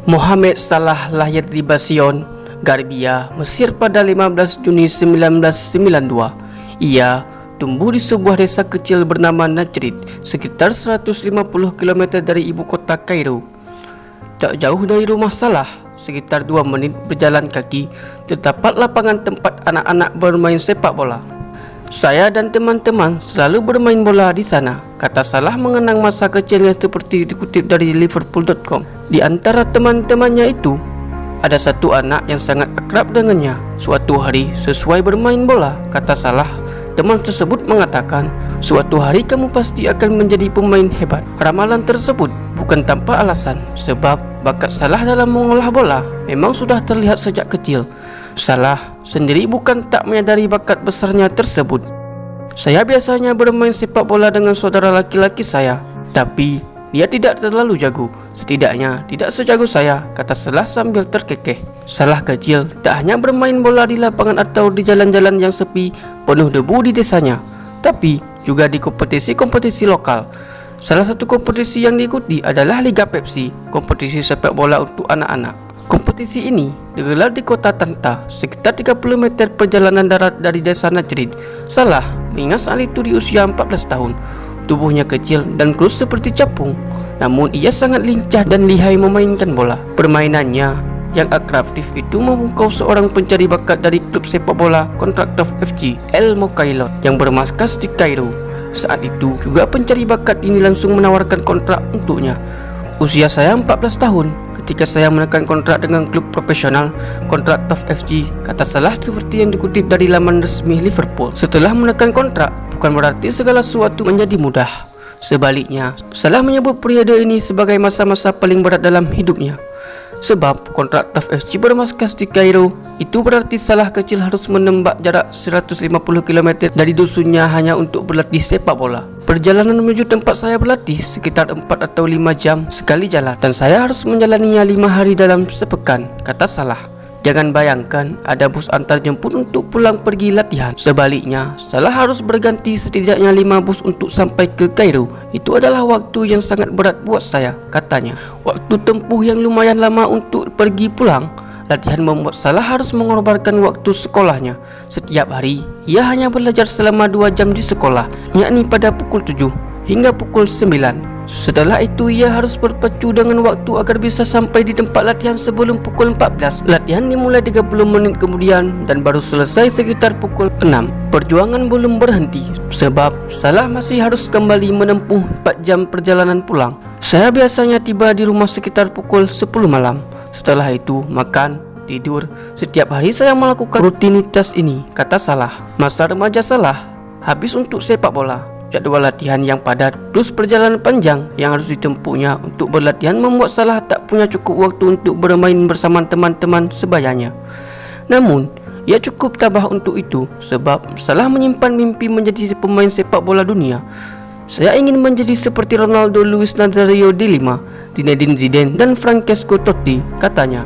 Mohamed Salah lahir di Bastion, Garbia, Mesir pada 15 Juni 1992. Ia tumbuh di sebuah desa kecil bernama Najrid, sekitar 150 km dari ibu kota Kairo. Tak jauh dari rumah Salah, sekitar 2 menit berjalan kaki, terdapat lapangan tempat anak-anak bermain sepak bola. Saya dan teman-teman selalu bermain bola di sana, kata Salah mengenang masa kecilnya seperti dikutip dari Liverpool.com. Di antara teman-temannya itu, ada satu anak yang sangat akrab dengannya. Suatu hari, sesuai bermain bola, kata Salah, teman tersebut mengatakan, suatu hari kamu pasti akan menjadi pemain hebat. Ramalan tersebut bukan tanpa alasan, sebab bakat Salah dalam mengolah bola memang sudah terlihat sejak kecil. Salah sendiri bukan tak menyadari bakat besarnya tersebut. Saya biasanya bermain sepak bola dengan saudara laki-laki saya, tapi dia tidak terlalu jago, setidaknya tidak sejago saya, kata Salah sambil terkekeh. Salah kecil tak hanya bermain bola di lapangan atau di jalan-jalan yang sepi penuh debu di desanya, tapi juga di kompetisi-kompetisi lokal. Salah satu kompetisi yang diikuti adalah Liga Pepsi, kompetisi sepak bola untuk anak-anak. Kompetisi ini digelar di kota Tanta, sekitar 30 meter perjalanan darat dari desa Najrid. Salah mengingat saat itu di usia 14 tahun. Tubuhnya kecil dan kurus seperti capung, namun ia sangat lincah dan lihai memainkan bola. Permainannya yang atraktif itu memukau seorang pencari bakat dari klub sepak bola Contractov FC El Mokailon yang bermarkas di Kairo. Saat itu juga pencari bakat ini langsung menawarkan kontrak untuknya. Usia saya 14 tahun ketika saya menekan kontrak dengan klub profesional Contractov FC, kata Salah seperti yang dikutip dari laman resmi Liverpool. Setelah menekan kontrak, bukan berarti segala sesuatu menjadi mudah. Sebaliknya, Salah menyebut periode ini sebagai masa-masa paling berat dalam hidupnya. Sebab Contractov FC bermarkas di Kairo, itu berarti Salah kecil harus menembak jarak 150 km dari dusunnya hanya untuk berlatih sepak bola. Perjalanan menuju tempat saya berlatih sekitar 4 atau 5 jam sekali jalan, dan saya harus menjalaninya 5 hari dalam sepekan, kata Salah. Jangan bayangkan ada bus antar jemput untuk pulang pergi latihan. Sebaliknya, Salah harus berganti setidaknya 5 bus untuk sampai ke Kairo. Itu adalah waktu yang sangat berat buat saya, katanya. Waktu tempuh yang lumayan lama untuk pergi pulang. Latihan membuat Salah harus mengorbankan waktu sekolahnya. Setiap hari, ia hanya belajar selama 2 jam di sekolah, yakni pada pukul 7 hingga pukul 9. Setelah itu ia harus berpacu dengan waktu agar bisa sampai di tempat latihan sebelum pukul 14. Latihan dimulai 30 menit kemudian dan baru selesai sekitar pukul 6. Perjuangan belum berhenti, sebab Salah masih harus kembali menempuh 4 jam perjalanan pulang. Saya biasanya tiba di rumah sekitar pukul 10 malam. Setelah itu makan, tidur. Setiap hari saya melakukan rutinitas ini, kata Salah. Masa remaja Salah habis untuk sepak bola. Jadwal latihan yang padat plus perjalanan panjang yang harus ditempuhnya untuk berlatihan membuat Salah tak punya cukup waktu untuk bermain bersama teman-teman sebayanya. Namun, ia cukup tabah untuk itu sebab Salah menyimpan mimpi menjadi pemain sepak bola dunia. Saya ingin menjadi seperti Ronaldo, Luis Nazario de Lima, Zinedine Zidane dan Francesco Totti, katanya.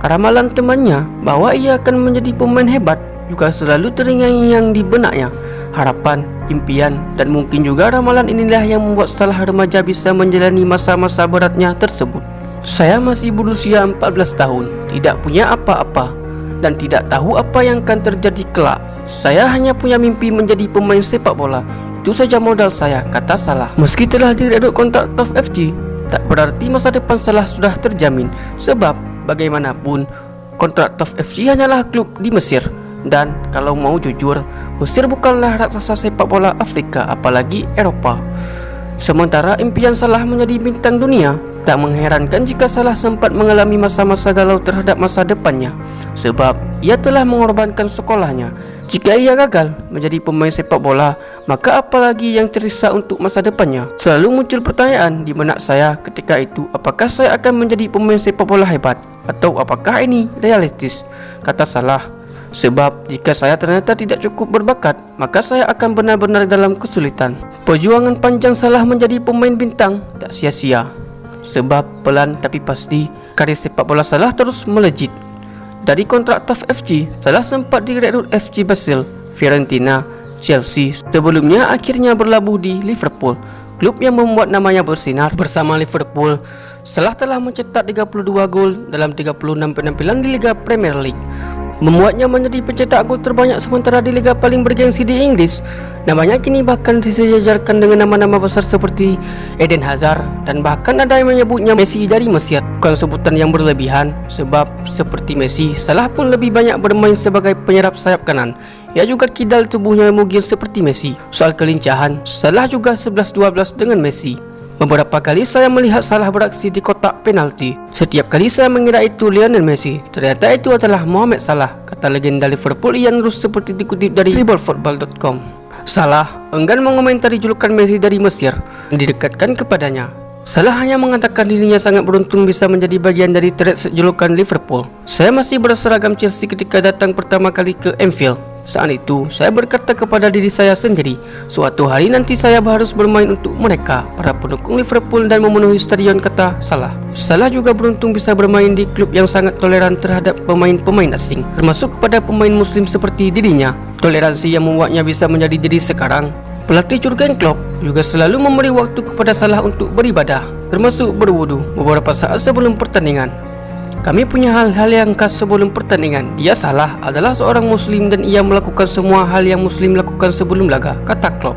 Ramalan temannya bahwa ia akan menjadi pemain hebat juga selalu terngiang-ngiang di benaknya. Harapan, impian, dan mungkin juga ramalan inilah yang membuat Salah remaja bisa menjalani masa-masa beratnya tersebut. Saya masih berusia 14 tahun, tidak punya apa-apa, dan tidak tahu apa yang akan terjadi kelak. Saya hanya punya mimpi menjadi pemain sepak bola. Itu saja modal saya, kata Salah. Meski telah direkrut Contractov FC, tak berarti masa depan Salah sudah terjamin. Sebab bagaimanapun, Contractov FC hanyalah klub di Mesir. Dan kalau mau jujur, Mesir bukanlah raksasa sepak bola Afrika, apalagi Eropa. Sementara impian Salah menjadi bintang dunia, tak mengherankan jika Salah sempat mengalami masa-masa galau terhadap masa depannya, sebab ia telah mengorbankan sekolahnya. Jika ia gagal menjadi pemain sepak bola, maka apalagi yang tersisa untuk masa depannya? Selalu muncul pertanyaan di benak saya ketika itu, apakah saya akan menjadi pemain sepak bola hebat? Atau apakah ini realistis? Kata Salah. Sebab jika saya ternyata tidak cukup berbakat, maka saya akan benar-benar dalam kesulitan. Perjuangan panjang Salah menjadi pemain bintang tak sia-sia. Sebab pelan tapi pasti, karir sepak bola Salah terus melejit. Dari Contractov FC, Salah sempat direkrut FC Basel, Fiorentina, Chelsea. Sebelumnya akhirnya berlabuh di Liverpool, klub yang membuat namanya bersinar bersama Liverpool. Salah telah mencetak 32 gol dalam 36 penampilan di Liga Premier League, membuatnya menjadi pencetak gol terbanyak sementara di liga paling bergengsi di Inggris. Namanya kini bahkan disejajarkan dengan nama-nama besar seperti Eden Hazard, dan bahkan ada yang menyebutnya Messi dari Mesir. Bukan sebutan yang berlebihan, sebab seperti Messi, Salah pun lebih banyak bermain sebagai penyerap sayap kanan. Ia juga kidal tubuhnya mugil seperti Messi. Soal kelincahan, Salah juga 11-12 dengan Messi. Beberapa kali saya melihat Salah beraksi di kotak penalti. Setiap kali saya mengira itu Lionel Messi, ternyata itu adalah Mohamed Salah, kata legenda Liverpool Ian Rush seperti dikutip dari TribleFootball.com. Salah enggan mengomentari julukan Messi dari Mesir yang didekatkan kepadanya. Salah hanya mengatakan dirinya sangat beruntung bisa menjadi bagian dari thread julukan Liverpool. Saya masih berseragam Chelsea ketika datang pertama kali ke Anfield. Saat itu, saya berkata kepada diri saya sendiri, suatu hari nanti saya harus bermain untuk mereka, para pendukung Liverpool, dan memenuhi stadion, kata Salah. Salah juga beruntung bisa bermain di klub yang sangat toleran terhadap pemain-pemain asing, termasuk kepada pemain muslim seperti dirinya. Toleransi yang membuatnya bisa menjadi diri sekarang. Pelatih Jurgen Klopp juga selalu memberi waktu kepada Salah untuk beribadah, termasuk berwudu beberapa saat sebelum pertandingan. Kami punya hal-hal yang khas sebelum pertandingan. Dia Salah adalah seorang muslim dan ia melakukan semua hal yang muslim lakukan sebelum laga, kata Klopp.